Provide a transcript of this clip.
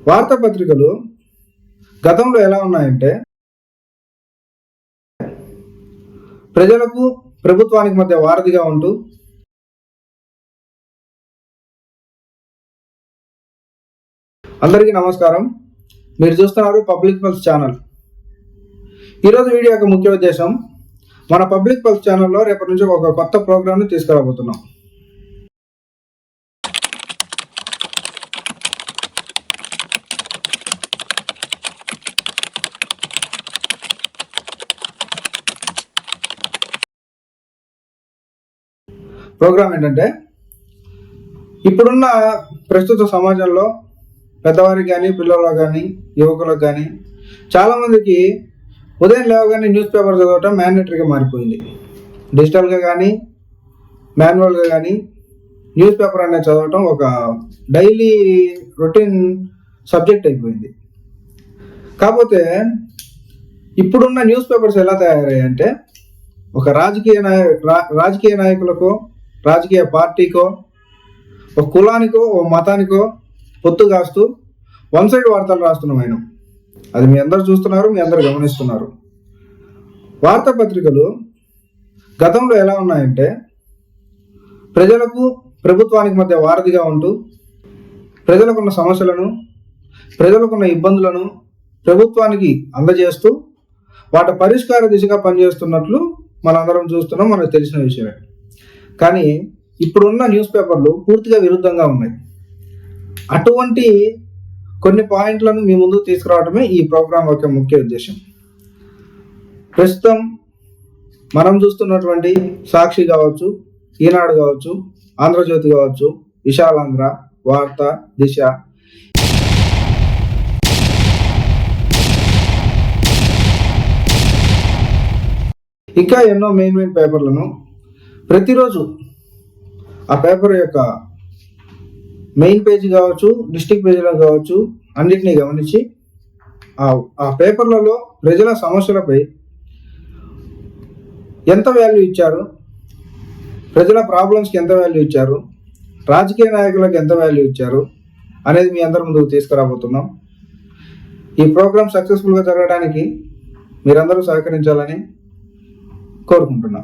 వార్తాపత్రికలు గతంలో ఎలా ఉన్నాయంటే ప్రజలకు ప్రభుత్వానికి మధ్య వారధిగా ఉంటూ అందరికీ నమస్కారం. మీరు చూస్తున్నారు పబ్లిక్ పల్స్ ఛానల్. ఈరోజు వీడియో యొక్క ముఖ్య ఉద్దేశం, మన పబ్లిక్ పల్స్ ఛానల్లో రేపటి నుంచి ఒక కొత్త ప్రోగ్రామ్ని తీసుకురాబోతున్నాం. ప్రోగ్రామ్ ఏంటంటే, ఇప్పుడున్న ప్రస్తుత సమాజంలో పెద్దవారికి కానీ పిల్లలకు కానీ యువకులకు కానీ చాలామందికి ఉదయం లేవగానే న్యూస్ పేపర్ చదవటం మ్యాండేటరీగా మారిపోయింది. డిజిటల్గా కానీ మాన్యువల్గా కానీ న్యూస్ పేపర్ అనేది చదవటం ఒక డైలీ రొటీన్ సబ్జెక్ట్ అయిపోయింది. ఇప్పుడున్న న్యూస్ పేపర్స్ ఎలా తయారయ్యాయంటే, ఒక రాజకీయ నాయకులకో రాజకీయ పార్టీకో ఒక కులానికో ఒక మతానికో పొత్తు కాస్తూ వన్ సైడ్ వార్తలు రాస్తున్నాం. ఆయన అది మీ అందరు చూస్తున్నారు, మీ అందరు గమనిస్తున్నారు. వార్తాపత్రికలు గతంలో ఎలా ఉన్నాయంటే ప్రజలకు ప్రభుత్వానికి మధ్య వారధిగా ఉంటూ ప్రజలకున్న సమస్యలను ప్రజలకున్న ఇబ్బందులను ప్రభుత్వానికి అందజేస్తూ వాటి పరిష్కార దిశగా పనిచేస్తున్నట్లు మనందరం చూస్తున్నాం, మనకు తెలిసిన విషయమే. కానీ ఇప్పుడున్న న్యూస్ పేపర్లు పూర్తిగా విరుద్ధంగా ఉన్నాయి. అటువంటి కొన్ని పాయింట్లను మీ ముందుకు తీసుకురావడమే ఈ ప్రోగ్రాం యొక్క ముఖ్య ఉద్దేశం. ప్రస్తుతం మనం చూస్తున్నటువంటి సాక్షి కావచ్చు, ఈనాడు కావచ్చు, ఆంధ్రజ్యోతి కావచ్చు, విశాలాంధ్ర, వార్త, దిశ, ఇంకా ఎన్నో మెయిన్ పేపర్లను ప్రతిరోజు ఆ పేపర్ యొక్క మెయిన్ పేజీ కావచ్చు, డిస్ట్రిక్ట్ పేజీలో కావచ్చు, అన్నిటినీ గమనించి ఆ పేపర్లలో ప్రజల సమస్యలపై ఎంత వాల్యూ ఇచ్చారు, ప్రజల ప్రాబ్లమ్స్కి ఎంత వాల్యూ ఇచ్చారు, రాజకీయ నాయకులకు ఎంత వాల్యూ ఇచ్చారు అనేది మీ అందరి ముందుకు తీసుకురాబోతున్నాం. ఈ ప్రోగ్రామ్ సక్సెస్ఫుల్గా జరగడానికి మీరందరూ సహకరించాలని కోరుకుంటున్నాం.